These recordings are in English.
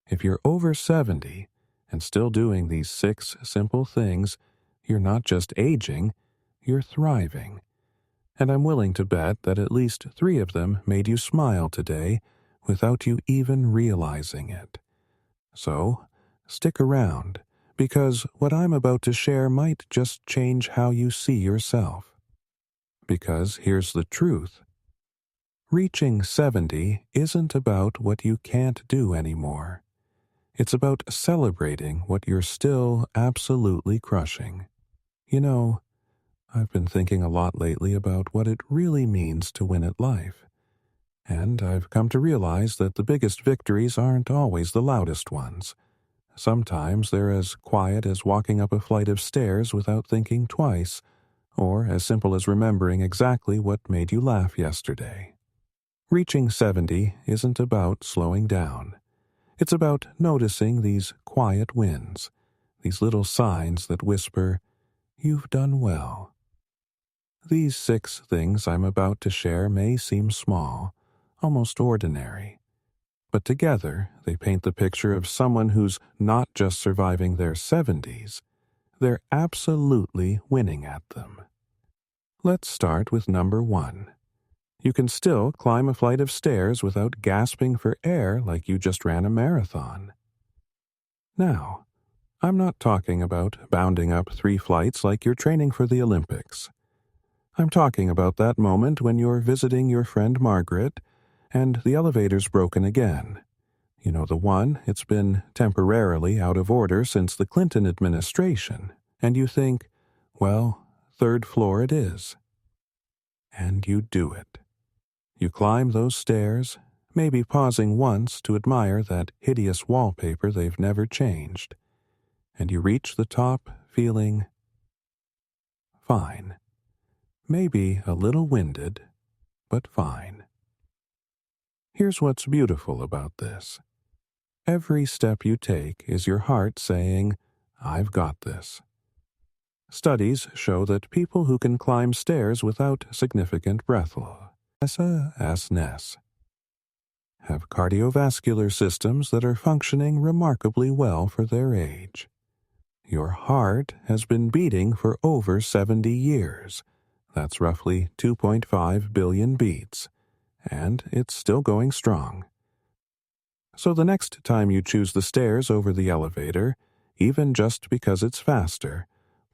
If you're over 70 and still doing these 6 simple things, you're not just aging, you're thriving. And I'm willing to bet that at least 3 of them made you smile today without you even realizing it. So, stick around, because what I'm about to share might just change how you see yourself. Because here's the truth. Reaching 70 isn't about what you can't do anymore. It's about celebrating what you're still absolutely crushing. You know, I've been thinking a lot lately about what it really means to win at life. And I've come to realize that the biggest victories aren't always the loudest ones. Sometimes they're as quiet as walking up a flight of stairs without thinking twice, or as simple as remembering exactly what made you laugh yesterday. Reaching 70 isn't about slowing down. It's about noticing these quiet wins, these little signs that whisper, "You've done well." These 6 things I'm about to share may seem small, almost ordinary, but together they paint the picture of someone who's not just surviving their 70s, they're absolutely winning at them. Let's start with number 1. You can still climb a flight of stairs without gasping for air like you just ran a marathon. Now, I'm not talking about bounding up 3 flights like you're training for the Olympics. I'm talking about that moment when you're visiting your friend Margaret and the elevator's broken again. You know the one, it's been temporarily out of order since the Clinton administration, and you think, well, 3rd floor it is. And you do it. You climb those stairs, maybe pausing once to admire that hideous wallpaper they've never changed, and you reach the top feeling fine. Maybe a little winded, but fine. Here's what's beautiful about this. Every step you take is your heart saying, "I've got this." Studies show that people who can climb stairs without significant breathlessness have cardiovascular systems that are functioning remarkably well for their age. Your heart has been beating for over 70 years. That's roughly 2.5 billion beats, and it's still going strong. So the next time you choose the stairs over the elevator, even just because it's faster,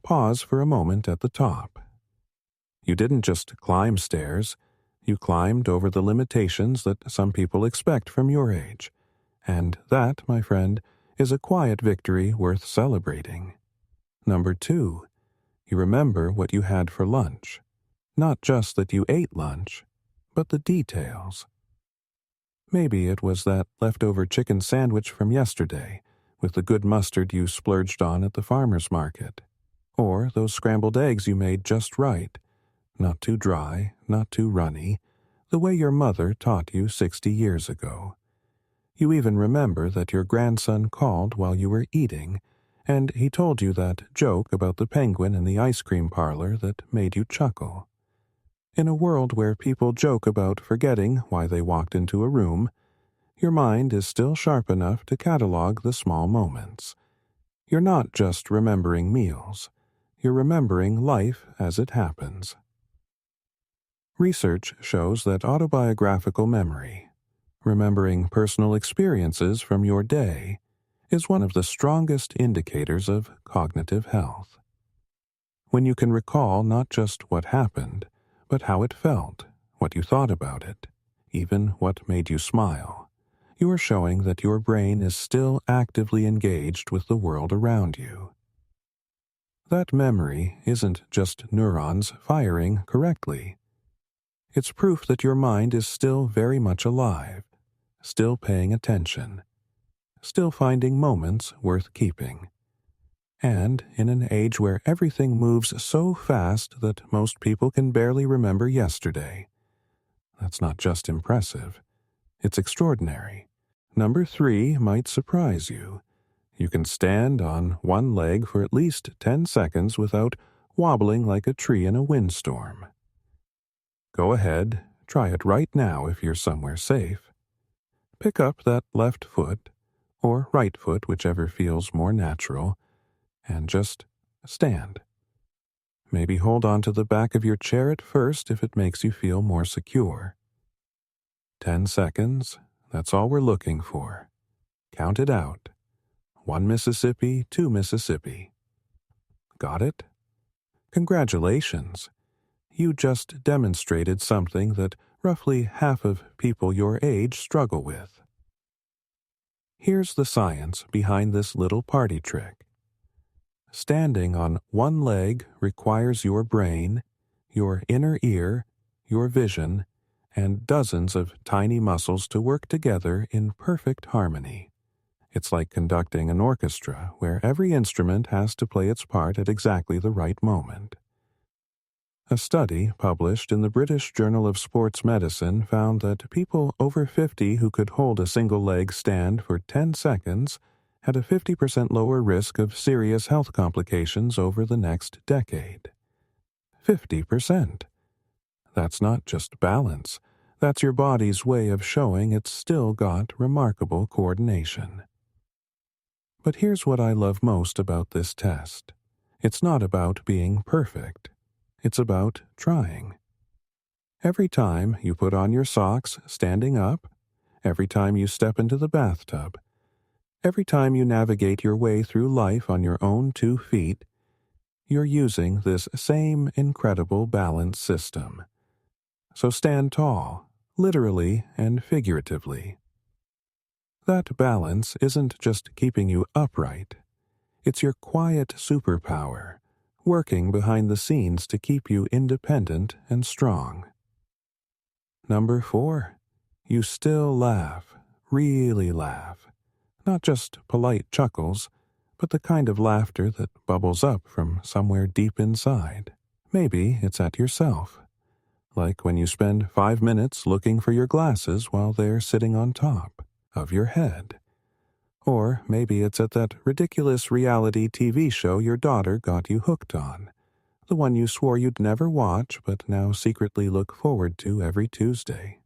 pause for a moment at the top. You didn't just climb stairs, you climbed over the limitations that some people expect from your age. And that, my friend, is a quiet victory worth celebrating. Number 2, you remember what you had for lunch. Not just that you ate lunch, but the details. Maybe it was that leftover chicken sandwich from yesterday, with the good mustard you splurged on at the farmer's market. Or those scrambled eggs you made just right, not too dry, not too runny, the way your mother taught you 60 years ago. You even remember that your grandson called while you were eating, and he told you that joke about the penguin in the ice cream parlor that made you chuckle. In a world where people joke about forgetting why they walked into a room, your mind is still sharp enough to catalog the small moments. You're not just remembering meals, you're remembering life as it happens. Research shows that autobiographical memory, remembering personal experiences from your day, is one of the strongest indicators of cognitive health. When you can recall not just what happened, but how it felt, what you thought about it, even what made you smile, you are showing that your brain is still actively engaged with the world around you. That memory isn't just neurons firing correctly. It's proof that your mind is still very much alive, still paying attention, still finding moments worth keeping. And in an age where everything moves so fast that most people can barely remember yesterday, that's not just impressive, it's extraordinary. Number 3 might surprise you. You can stand on one leg for at least 10 seconds without wobbling like a tree in a windstorm. Go ahead, try it right now if you're somewhere safe. Pick up that left foot, or right foot, whichever feels more natural, and just stand. Maybe hold on to the back of your chair at first if it makes you feel more secure. 10 seconds, that's all we're looking for. Count it out. 1 Mississippi, 2 Mississippi. Got it? Congratulations. You just demonstrated something that roughly half of people your age struggle with. Here's the science behind this little party trick. Standing on one leg requires your brain, your inner ear, your vision, and dozens of tiny muscles to work together in perfect harmony. It's like conducting an orchestra where every instrument has to play its part at exactly the right moment. A study published in the British Journal of Sports Medicine found that people over 50 who could hold a single leg stand for 10 seconds had a 50% lower risk of serious health complications over the next decade. 50%. That's not just balance. That's your body's way of showing it's still got remarkable coordination. But here's what I love most about this test. It's not about being perfect. It's about trying. Every time you put on your socks standing up, every time you step into the bathtub, every time you navigate your way through life on your own 2 feet, you're using this same incredible balance system. So stand tall, literally and figuratively. That balance isn't just keeping you upright. It's your quiet superpower, working behind the scenes to keep you independent and strong. Number 4, you still laugh, really laugh. Not just polite chuckles, but the kind of laughter that bubbles up from somewhere deep inside. Maybe it's at yourself, like when you spend 5 minutes looking for your glasses while they're sitting on top of your head. Or maybe it's at that ridiculous reality TV show your daughter got you hooked on, the one you swore you'd never watch but now secretly look forward to every Tuesday.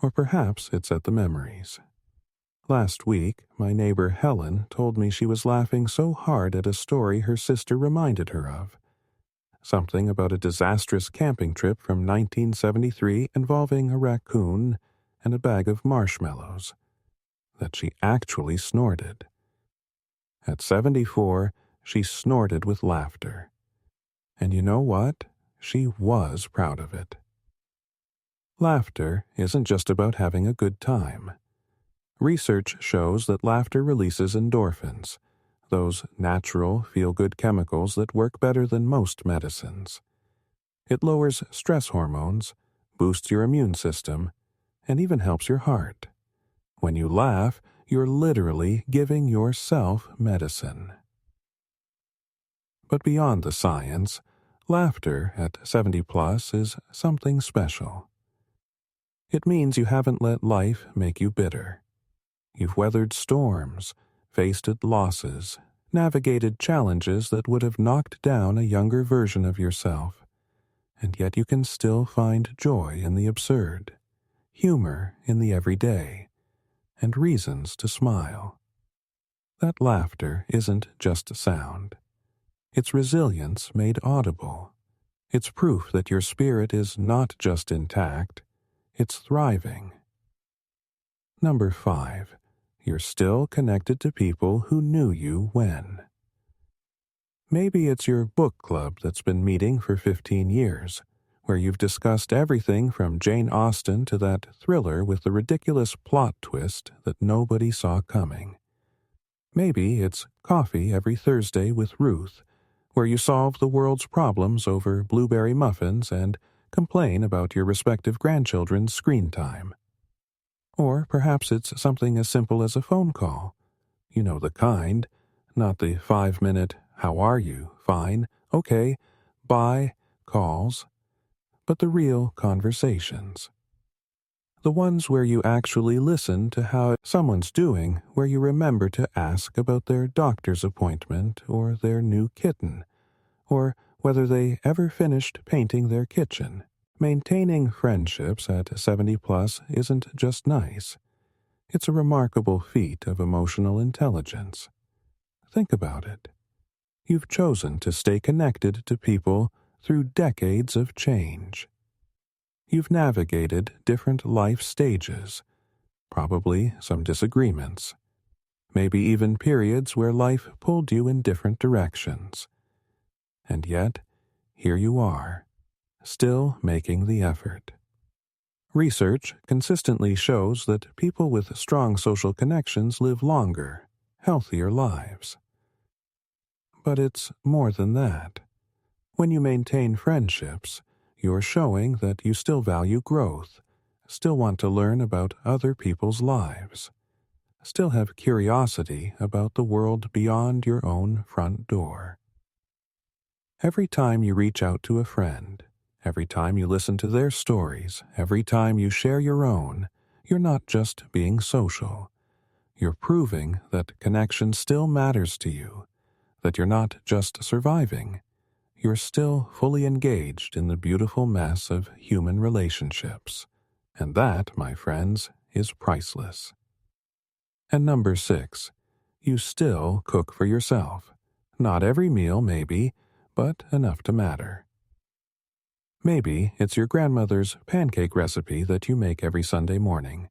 Or perhaps it's at the memories. Last week, my neighbor Helen told me she was laughing so hard at a story her sister reminded her of. Something about a disastrous camping trip from 1973 involving a raccoon and a bag of marshmallows. That she actually snorted. At 74, she snorted with laughter. And you know what? She was proud of it. Laughter isn't just about having a good time. Research shows that laughter releases endorphins, those natural, feel-good chemicals that work better than most medicines. It lowers stress hormones, boosts your immune system, and even helps your heart. When you laugh, you're literally giving yourself medicine. But beyond the science, laughter at 70 plus is something special. It means you haven't let life make you bitter. You've weathered storms, faced losses, navigated challenges that would have knocked down a younger version of yourself, and yet you can still find joy in the absurd, humor in the everyday, and reasons to smile. That laughter isn't just sound. It's resilience made audible. It's proof that your spirit is not just intact, it's thriving. Number 5, you're still connected to people who knew you when. Maybe it's your book club that's been meeting for 15 years, where you've discussed everything from Jane Austen to that thriller with the ridiculous plot twist that nobody saw coming. Maybe it's coffee every Thursday with Ruth, where you solve the world's problems over blueberry muffins and complain about your respective grandchildren's screen time. Or perhaps it's something as simple as a phone call. You know the kind, not the 5-minute, "How are you? Fine, okay, bye" calls, but the real conversations. The ones where you actually listen to how someone's doing, where you remember to ask about their doctor's appointment or their new kitten, or whether they ever finished painting their kitchen. Maintaining friendships at 70 plus isn't just nice. It's a remarkable feat of emotional intelligence. Think about it. You've chosen to stay connected to people through decades of change. You've navigated different life stages, probably some disagreements, maybe even periods where life pulled you in different directions. And yet, here you are, still making the effort. Research consistently shows that people with strong social connections live longer, healthier lives. But it's more than that. When you maintain friendships, you're showing that you still value growth, still want to learn about other people's lives, still have curiosity about the world beyond your own front door. Every time you reach out to a friend, every time you listen to their stories, every time you share your own, you're not just being social. You're proving that connection still matters to you, that you're not just surviving. You're still fully engaged in the beautiful mess of human relationships. And that, my friends, is priceless. And number 6, you still cook for yourself. Not every meal, maybe, but enough to matter. Maybe it's your grandmother's pancake recipe that you make every Sunday morning,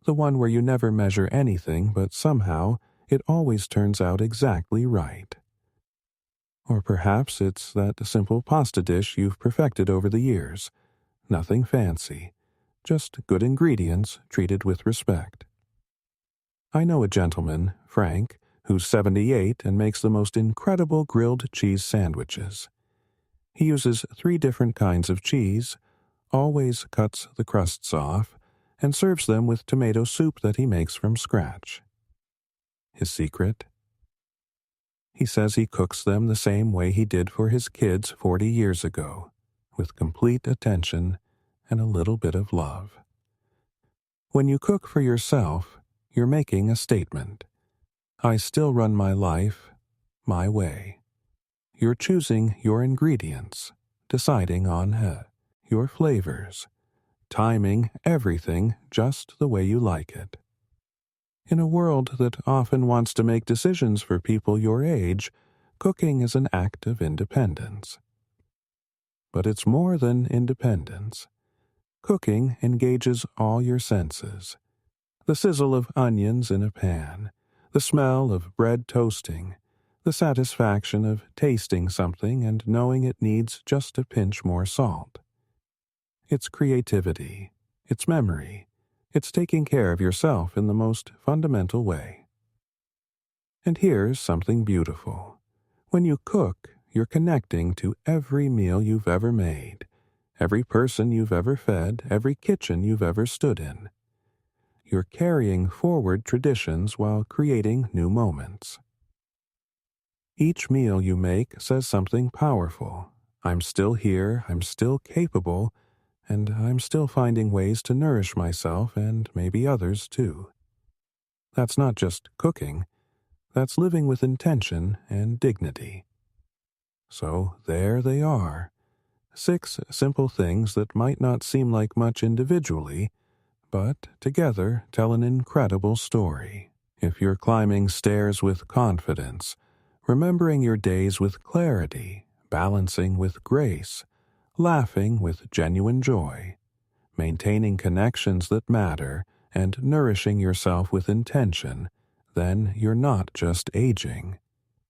the one where you never measure anything, but somehow it always turns out exactly right. Or perhaps it's that simple pasta dish you've perfected over the years. Nothing fancy, just good ingredients treated with respect. I know a gentleman, Frank, who's 78 and makes the most incredible grilled cheese sandwiches. He uses 3 different kinds of cheese, always cuts the crusts off, and serves them with tomato soup that he makes from scratch. His secret? He says he cooks them the same way he did for his kids 40 years ago, with complete attention and a little bit of love. When you cook for yourself, you're making a statement. I still run my life my way. You're choosing your ingredients, deciding on your flavors, timing everything just the way you like it. In a world that often wants to make decisions for people your age, cooking is an act of independence. But it's more than independence. Cooking engages all your senses. The sizzle of onions in a pan, the smell of bread toasting, the satisfaction of tasting something and knowing it needs just a pinch more salt. It's creativity, it's memory, it's taking care of yourself in the most fundamental way. And here's something beautiful. When you cook, you're connecting to every meal you've ever made, every person you've ever fed, every kitchen you've ever stood in. You're carrying forward traditions while creating new moments. Each meal you make says something powerful. I'm still here, I'm still capable, and I'm still finding ways to nourish myself and maybe others too. That's not just cooking, that's living with intention and dignity. So there they are, 6 simple things that might not seem like much individually, but together tell an incredible story. If you're climbing stairs with confidence, remembering your days with clarity, balancing with grace, laughing with genuine joy, maintaining connections that matter, and nourishing yourself with intention, then you're not just aging.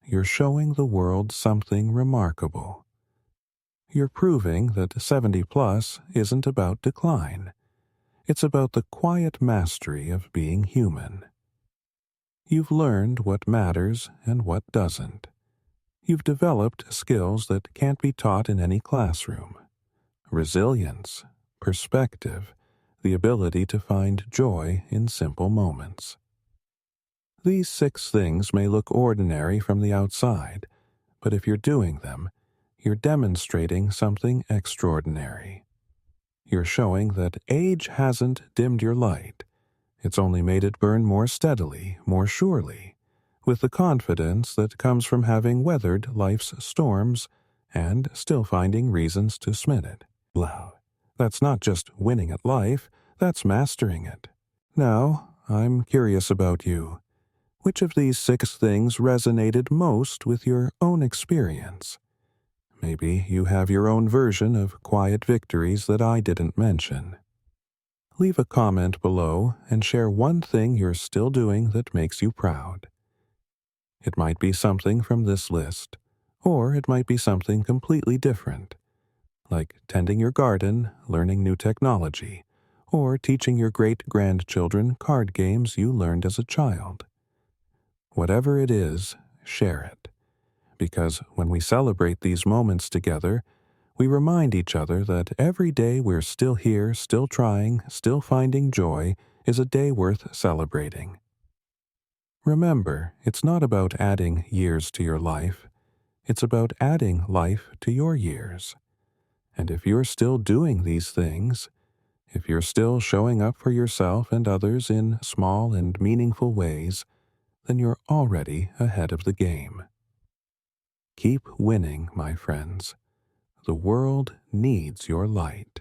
You're showing the world something remarkable. You're proving that 70 plus isn't about decline. It's about the quiet mastery of being human. You've learned what matters and what doesn't. You've developed skills that can't be taught in any classroom. Resilience, perspective, the ability to find joy in simple moments. These 6 things may look ordinary from the outside, but if you're doing them, you're demonstrating something extraordinary. You're showing that age hasn't dimmed your light. It's only made it burn more steadily, more surely, with the confidence that comes from having weathered life's storms and still finding reasons to smit it. Wow, that's not just winning at life, that's mastering it. Now, I'm curious about you. Which of these 6 things resonated most with your own experience? Maybe you have your own version of quiet victories that I didn't mention. Leave a comment below and share one thing you're still doing that makes you proud. It might be something from this list, or it might be something completely different, like tending your garden, learning new technology, or teaching your great-grandchildren card games you learned as a child. Whatever it is, share it, because when we celebrate these moments together, we remind each other that every day we're still here, still trying, still finding joy is a day worth celebrating. Remember, it's not about adding years to your life. It's about adding life to your years. And if you're still doing these things, if you're still showing up for yourself and others in small and meaningful ways, then you're already ahead of the game. Keep winning, my friends. The world needs your light.